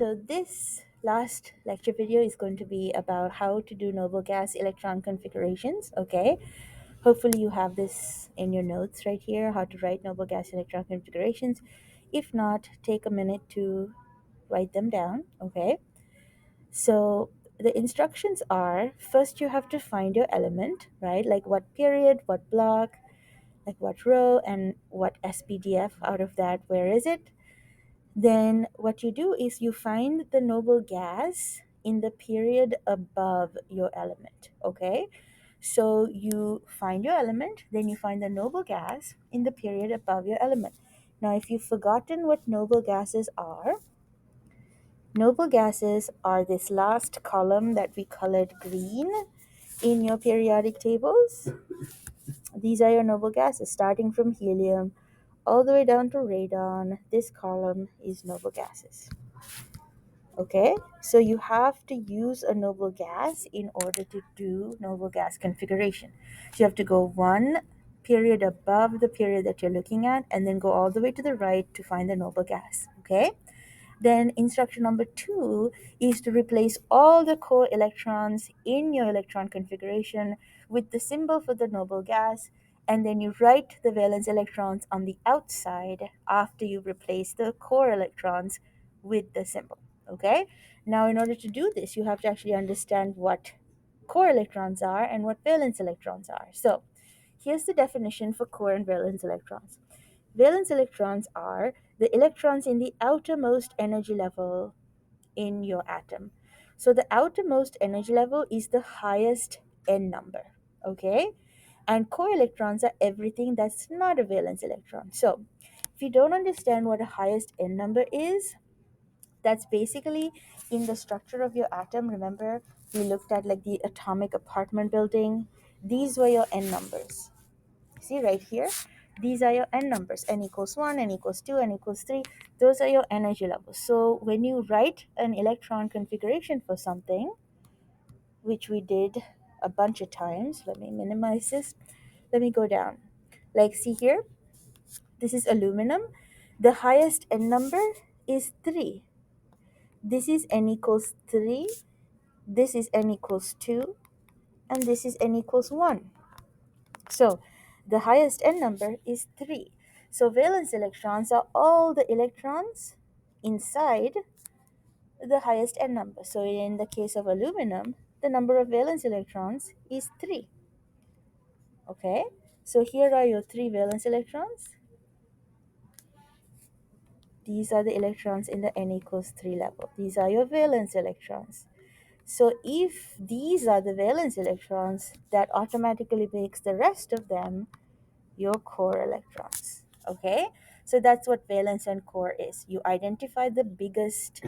So this last lecture video is going to be about how to do noble gas electron configurations. Okay, hopefully you have this in your notes right here, how to write noble gas electron configurations. If not, take a minute to write them down. Okay, so the instructions are, first you have to find your element, right? Like what period, what block, like what row, and what SPDF out of that, where is it? Then what you do is you find the noble gas in the period above your element. Okay, so you find your element, then you find the noble gas in the period above your element. Now if you've forgotten what noble gases are, noble gases are this last column that we colored green in your periodic tables. These are your noble gases starting from helium all the way down to radon. This column is noble gases. Okay, so you have to use a noble gas in order to do noble gas configuration. So you have to go one period above the period that you're looking at and then go all the way to the right to find the noble gas. Okay, then instruction number 2 is to replace all the core electrons in your electron configuration with the symbol for the noble gas, and then you write the valence electrons on the outside after you replace the core electrons with the symbol. Okay, now in order to do this, you have to actually understand what core electrons are and what valence electrons are. So here's the definition for core and valence electrons. Valence electrons are the electrons in the outermost energy level in your atom. So the outermost energy level is the highest n number, okay? And core electrons are everything that's not a valence electron. So if you don't understand what a highest n number is, that's basically in the structure of your atom. Remember, we looked at like the atomic apartment building. These were your n numbers. See right here, these are your n numbers, n equals 1, n equals 2, n equals 3. Those are your energy levels. So when you write an electron configuration for something, which we did a bunch of times, let me minimize this, let me go down. Like see here, this is aluminum. The highest n number is 3. This is n equals 3, this is n equals 2, and this is n equals 1. So the highest n number is 3. So valence electrons are all the electrons inside the highest n number. So in the case of aluminum, the number of valence electrons is 3. Okay? So here are your 3 valence electrons. These are the electrons in the n equals 3 level. These are your valence electrons. So if these are the valence electrons, that automatically makes the rest of them your core electrons. Okay, so that's what valence and core is. You identify the biggest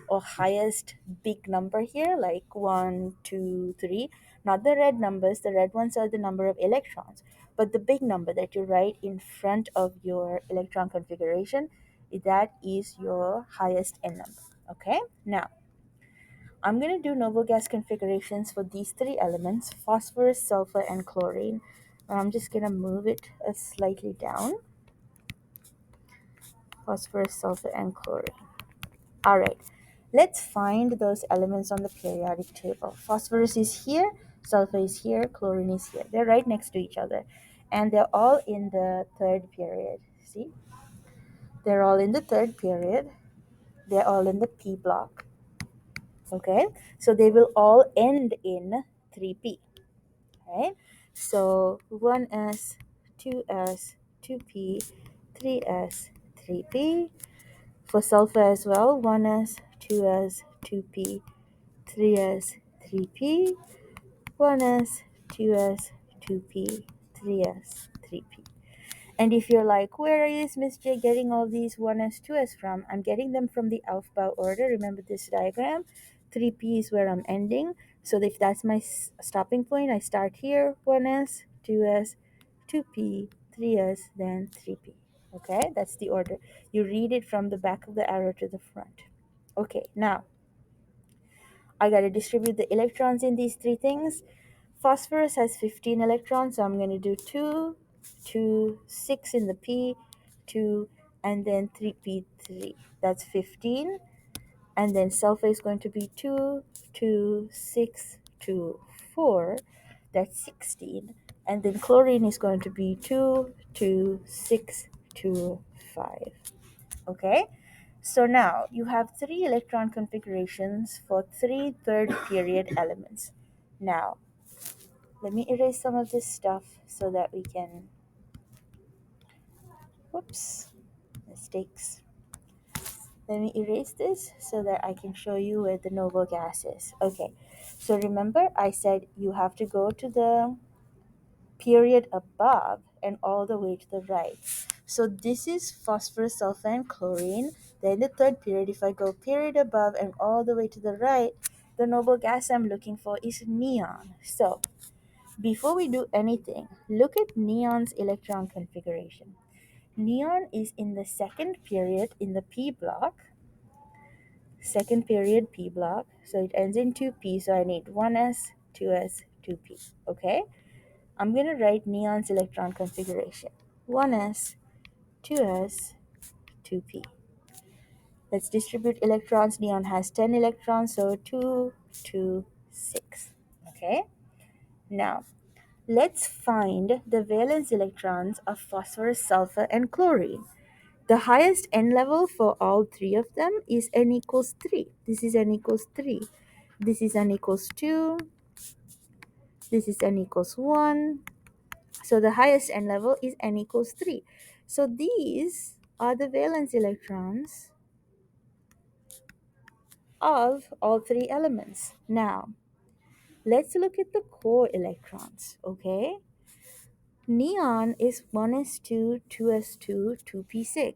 or highest big number here, like 1, 2, 3. Not the red numbers, the red ones are the number of electrons, but the big number that you write in front of your electron configuration, that is your highest n number. Okay, now I'm going to do noble gas configurations for these 3 elements, phosphorus, sulfur, and chlorine. I'm just going to move it slightly down. Phosphorus, sulfur, and chlorine. All right, let's find those elements on the periodic table. Phosphorus is here, sulfur is here, chlorine is here. They're right next to each other. And they're all in the 3rd period. See? They're all in the 3rd period. They're all in the P block. Okay? So they will all end in 3P. Right? So 1s, 2s, 2p, 3s, 3p. For sulfur as well, 1s, 2s, 2p, 3s, 3p, 1s, 2s, 2p, 3s, 3p. And if you're like, where is Miss J getting all these 1s, 2s from? I'm getting them from the Aufbau order. Remember this diagram? 3p is where I'm ending. So if that's my stopping point, I start here, 1s, 2s, 2p, 3s, then 3p. Okay, that's the order. You read it from the back of the arrow to the front. Okay, now I got to distribute the electrons in these 3 things. Phosphorus has 15 electrons, so I'm going to do 2, 2, 6 in the P, 2, and then 3p3. That's 15. And then sulfur is going to be 2, 2, 6, 2, 4. That's 16. And then chlorine is going to be 2, 2, 6, 2, 5. Okay? So now you have three electron configurations for three third period elements. Now, let me erase some of this stuff so that we can, whoops, mistakes. Let me erase this so that I can show you where the noble gas is. Okay, so remember I said you have to go to the period above and all the way to the right. So this is phosphorus, sulfur, and chlorine. Then the third period, if I go period above and all the way to the right, the noble gas I'm looking for is neon. So before we do anything, look at neon's electron configuration. Neon is in the second period in the p block, second period p block. So it ends in 2p, so I need 1s, 2s, 2p. Okay? I'm going to write neon's electron configuration. 1s, 2s, 2p. Let's distribute electrons. Neon has 10 electrons, so 2, 2, 6. Okay? Now, let's find the valence electrons of phosphorus, sulfur, and chlorine. The highest n level for all three of them is n equals 3. This is n equals 3. This is n equals 2. This is n equals 1. So the highest n level is n equals 3. So these are the valence electrons of all three elements. Now, let's look at the core electrons, okay? Neon is 1s2, 2s2, 2p6.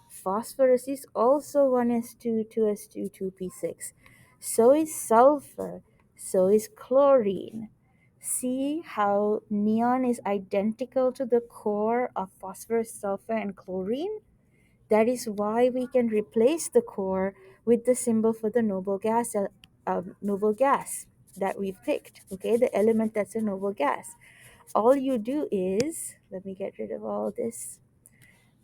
Phosphorus is also 1s2, 2s2, 2p6. So is sulfur. So is chlorine. See how neon is identical to the core of phosphorus, sulfur, and chlorine? That is why we can replace the core with the symbol for the noble gas that we've picked. Okay, the element that's a noble gas. All you do is, let me get rid of all this,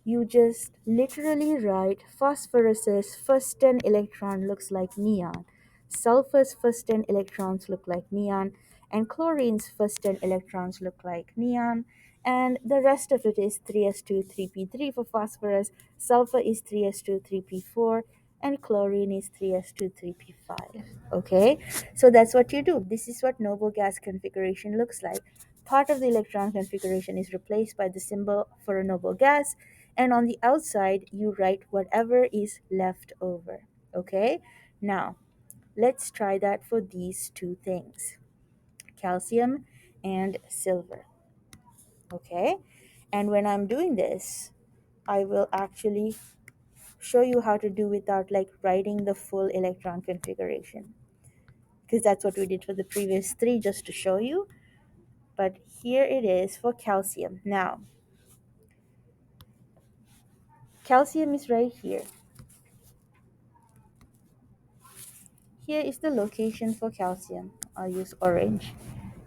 you just literally write phosphorus's first 10 electron looks like neon, sulfur's first 10 electrons look like neon, and chlorine's first 10 electrons look like neon, and the rest of it is 3s2 3p3 for phosphorus, sulfur is 3s2 3p4, and chlorine is 3s2 3p5. Okay, so that's what you do. This is what noble gas configuration looks like. Part of the electron configuration is replaced by the symbol for a noble gas, and on the outside you write whatever is left over. Okay, now let's try that for these two things, calcium and silver. Okay, and when I'm doing this, I will actually show you how to do without like writing the full electron configuration, because that's what we did for the previous three, just to show you. But here it is for calcium. Now calcium is right here. Here is the location for calcium. I'll use orange.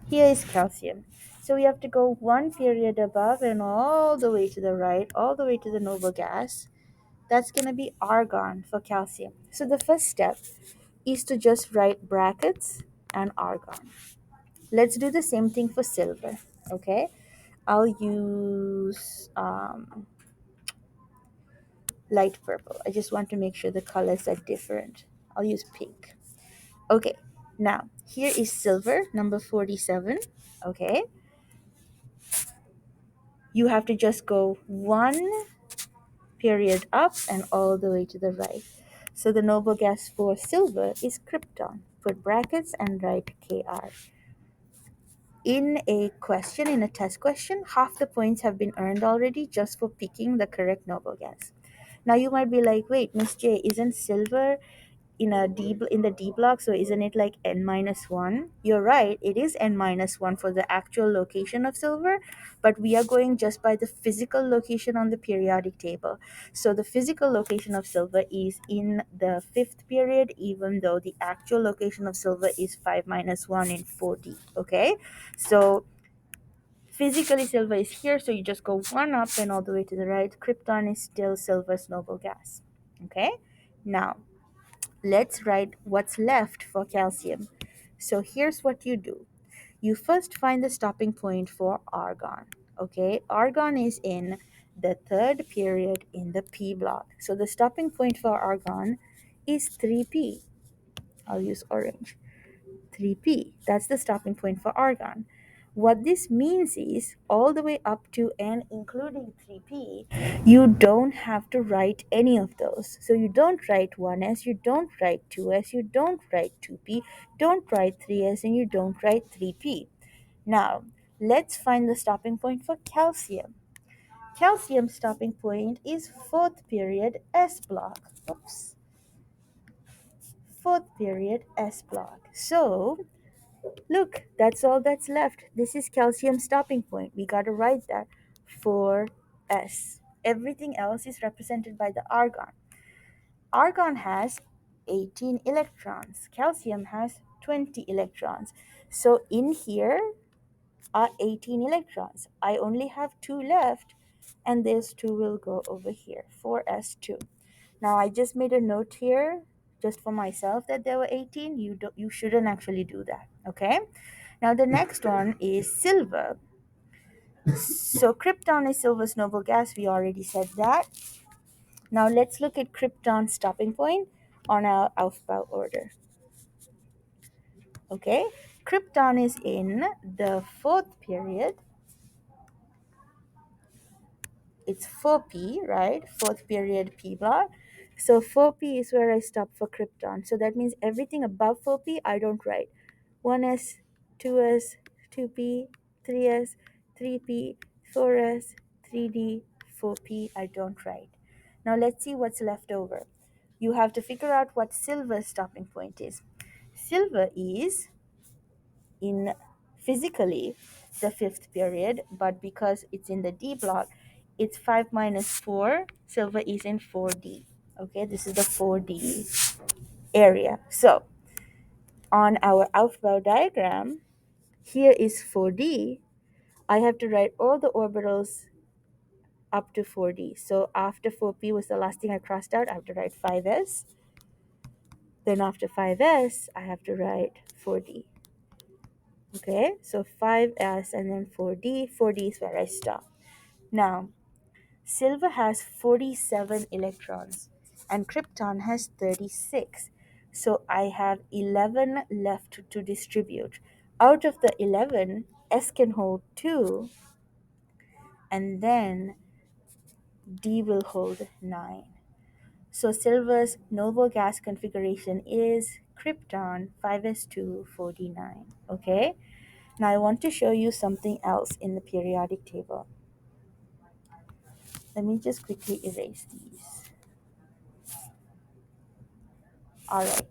Here is calcium. So we have to go one period above and all the way to the right, all the way to the noble gas. That's going to be argon for calcium. So the first step is to just write brackets and argon. Let's do the same thing for silver. Okay, I'll use light purple. I just want to make sure the colors are different. I'll use pink. Okay, now here is silver, number 47. Okay, you have to just go one period up and all the way to the right. So the noble gas for silver is krypton. Put brackets and write Kr. In a question, in a test question, half the points have been earned already just for picking the correct noble gas. Now you might be like, wait, Miss J, isn't silver in the D block, so isn't it like n minus 1? You're right, it is n minus 1 for the actual location of silver, but we are going just by the physical location on the periodic table. So the physical location of silver is in the fifth period, even though the actual location of silver is 5 minus 1 in 4D. Okay, so physically silver is here, so you just go one up and all the way to the right. Krypton is still silver's noble gas. Okay, now let's write what's left for calcium. So here's what you do. You first find the stopping point for argon. Okay, argon is in the third period in the P block. So the stopping point for argon is 3p. I'll use orange. 3p. That's the stopping point for argon. What this means is all the way up to and including 3p, you don't have to write any of those. So you don't write 1s, you don't write 2s, you don't write 2p, don't write 3s, and you don't write 3p. Now, let's find the stopping point for calcium. Calcium stopping point is fourth period S block. Oops. Fourth period S block. So, look, that's all that's left. This is calcium stopping point. We got to write that for S. Everything else is represented by the argon. Argon has 18 electrons. Calcium has 20 electrons. So in here are 18 electrons. I only have 2 left, and those 2 will go over here, 4s2. Now I just made a note here just for myself that there were 18. You shouldn't actually do that, okay? Now the next one is silver. So krypton is silver's noble gas. We already said that. Now let's look at krypton's stopping point on our alphabet order. Okay, krypton is in the fourth period. It's 4p, right? Fourth period p block. So 4p is where I stop for krypton. So that means everything above 4p I don't write. 1s, 2s, 2p, 3s, 3p, 4s, 3d, 4p I don't write. Now let's see what's left over. You have to figure out what silver's stopping point is. Silver is in physically the fifth period, but because it's in the D block, it's 5 minus 4. Silver is in 4D. Okay, this is the 4D area. So on our Aufbau diagram, here is 4D. I have to write all the orbitals up to 4D. So after 4p was the last thing I crossed out, I have to write 5s. Then after 5s, I have to write 4D. Okay, so 5s and then 4d. 4d is where I stop. Now, silver has 47 electrons and krypton has 36. So I have 11 left to distribute. Out of the 11, S can hold 2, and then D will hold 9. So silver's noble gas configuration is krypton 5s2 49. Okay? Now I want to show you something else in the periodic table. Let me just quickly erase these. Alright,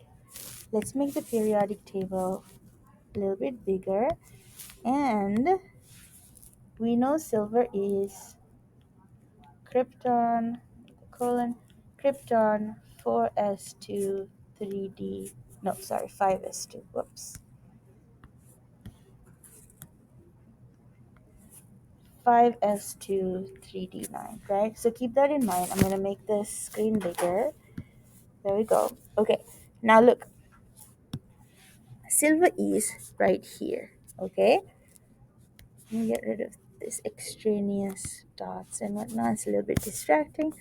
let's make the periodic table a little bit bigger. And we know silver is krypton, colon, krypton 4s2 3d, no, sorry, 5s2, whoops. 5s2 3d9, right? So keep that in mind. I'm going to make this screen bigger. There we go. Okay, now look, silver is right here. Okay, let me get rid of this extraneous dots and whatnot. It's a little bit distracting.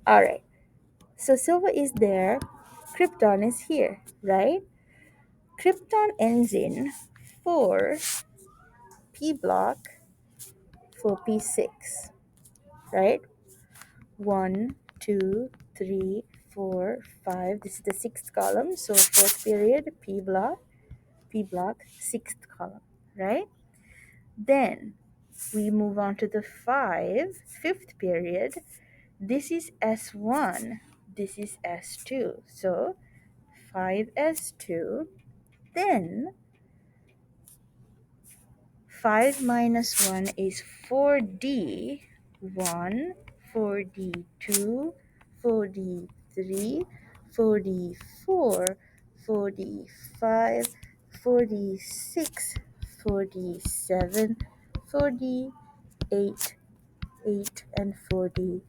All right, so silver is there, krypton is here, right? Krypton ends in 4p block 4p6, right? 1 2 3 4 5. This is the sixth column, so fourth period p block sixth column, right? Then we move on to the fifth period. This is S1, this is S2. So 5s2, then 5 minus 1 is 4d, 1, 4d2, 4d3, 4d4, 4d5, 4d6, 4d7, 4d8, 8, and 4d9.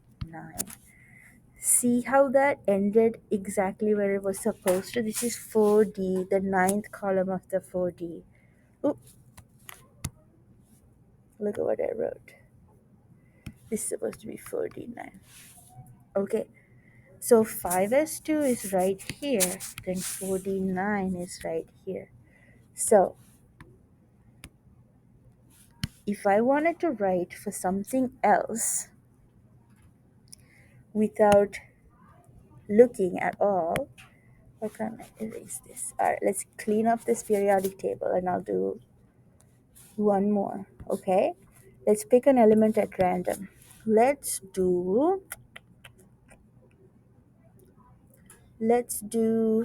See how that ended exactly where it was supposed to? This is 4D, the ninth column of the 4D. Oop, look at what I wrote. This is supposed to be 4D9. Okay, so 5s2 is right here, then 4D9 is right here. So if I wanted to write for something else without looking at all, how can I erase this? All right, let's clean up this periodic table and I'll do one more. Okay, let's pick an element at random. Let's do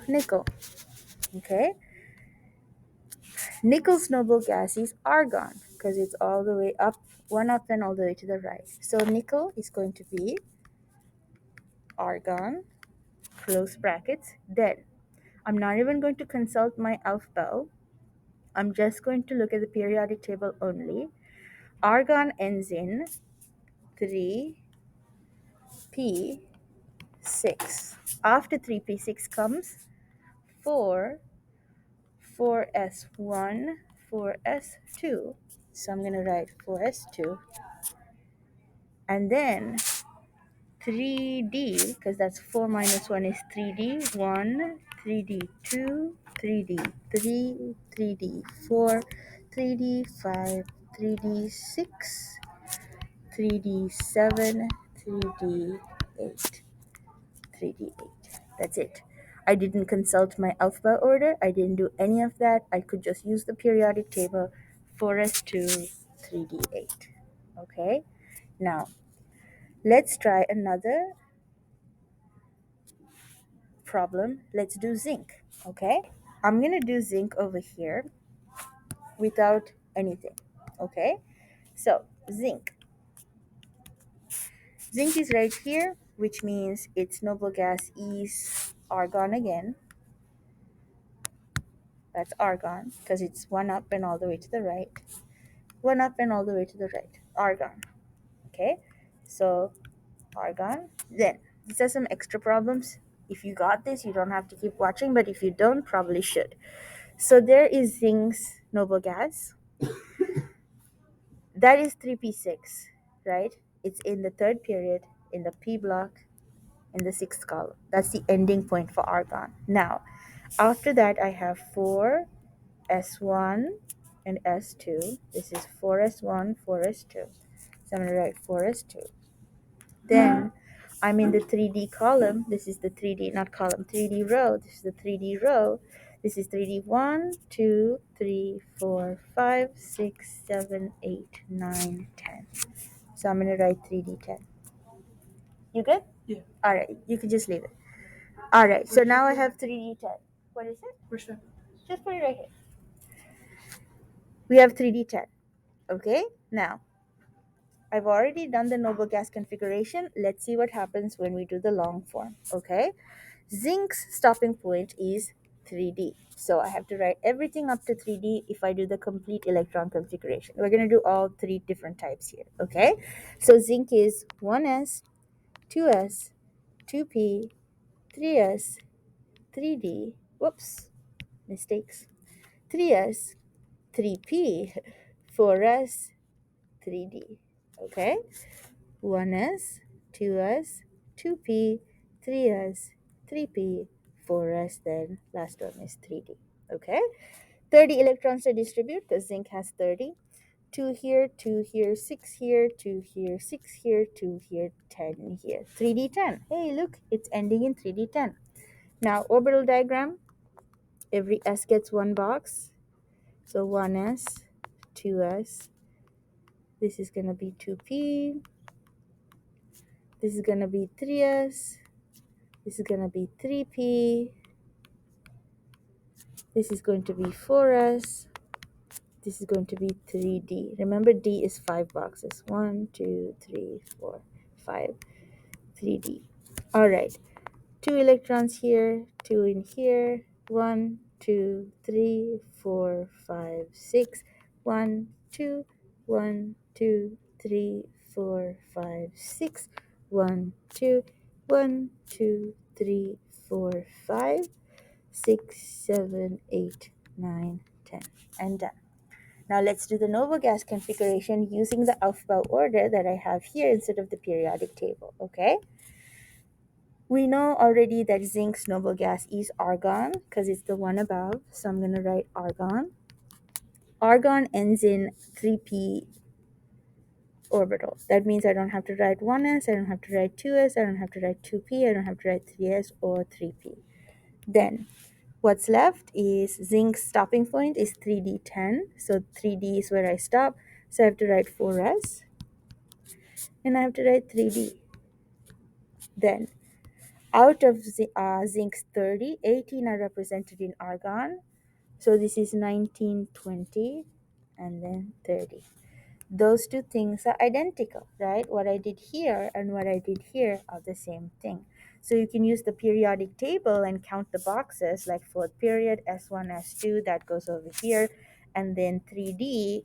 nickel. Okay, nickel's noble gas is argon because it's all the way up, one up and all the way to the right. So nickel is going to be argon, close brackets. Then I'm not even going to consult my alphabet. I'm just going to look at the periodic table only. Argon ends in 3p6. After 3p6 comes 4, 4s1, 4s2. So I'm going to write 4s2. And then 3d, because that's 4 minus 1 is 3d, 1, 3d2, 3d3, 3d4, 3d5, 3d6, 3d7, 3d8, 3d8. That's it. I didn't consult my alphabet order. I didn't do any of that. I could just use the periodic table 4s2, 3d8. Okay? Now, let's try another problem. Let's do zinc. Okay? I'm going to do zinc over here without anything. Okay? So, zinc. Zinc is right here, which means its noble gas is argon again. That's argon because it's one up and all the way to the right. One up and all the way to the right. Argon. Okay? So, argon. Then, these are some extra problems. If you got this, you don't have to keep watching, but if you don't, probably should. So, there is zinc's noble gas. That is 3p6, right? It's in the third period, in the P block, in the sixth column. That's the ending point for argon. Now, after that, I have 4s1 and s2. This is 4s1, 4s2. So I'm going to write 4s2. Then I'm in the 3D column. This is the 3D, not column, 3D row. This is the 3D row. This is 3D 1, 2, 3, 4, 5, 6, 7, 8, 9, 10. So I'm going to write 3D10. You good? Yeah. All right. You can just leave it. All right. So now I have 3D10. What is it? Which one? Just put it right here. We have 3D10. Okay. Now, I've already done the noble gas configuration. Let's see what happens when we do the long form. Okay. Zinc's stopping point is 3D. So I have to write everything up to 3D if I do the complete electron configuration. We're going to do all three different types here. Okay. So zinc is 1s, 2s, 2p, 3s, 3d. Whoops. Mistakes. 3s, 3p, 4s, 3d. Okay. 1s, 2s, 2p, 3s, 3p, 4s, then last one is 3d. Okay. 30 electrons to distribute because zinc has 30. 2 here, 2 here, 6 here, 2 here, 6 here, 2 here, 10 here. 3d10. Hey, look, it's ending in 3d10. Now, orbital diagram. Every s gets one box. So 1s, 2s. This is going to be 2p. This is going to be 3s. This is going to be 3p. This is going to be 4s. This is going to be 3d. Remember, d is 5 boxes. 1, 2, 3, 4, 5. 3d. All right. 2 electrons here, 2 in here. 1, 2, 3, 4, 5, 6. 1, 2, 1, 2, 3, 4, 5, 6. 1, 2. 1, 2, 3, 4, 5, 6, 7, 8, 9, 10, and done. Now let's do the noble gas configuration using the alphabet order that I have here instead of the periodic table, okay? We know already that zinc's noble gas is argon because it's the one above, so I'm going to write argon. Argon ends in 3p orbital. That means I don't have to write 1s, I don't have to write 2s, I don't have to write 2p, I don't have to write 3s or 3p. Then what's left is zinc's stopping point is 3d10, so 3d is where I stop, so I have to write 4s, and I have to write 3d. Then out of zinc's 30, 18 are represented in argon, so this is 19, 20, and then 30. Those two things are identical, right? What I did here and what I did here are the same thing. So you can use the periodic table and count the boxes, like fourth period, S1, S2, that goes over here, and then 3D,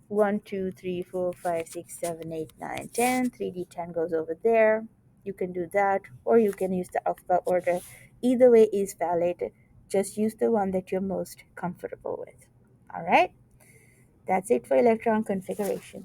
1, 2, 3, 4, 5, 6, 7, 8, 9, 10. 3D10 goes over there. You can do that, or you can use the alphabet order. Either way is valid. Just use the one that you're most comfortable with. All right? That's it for electron configuration.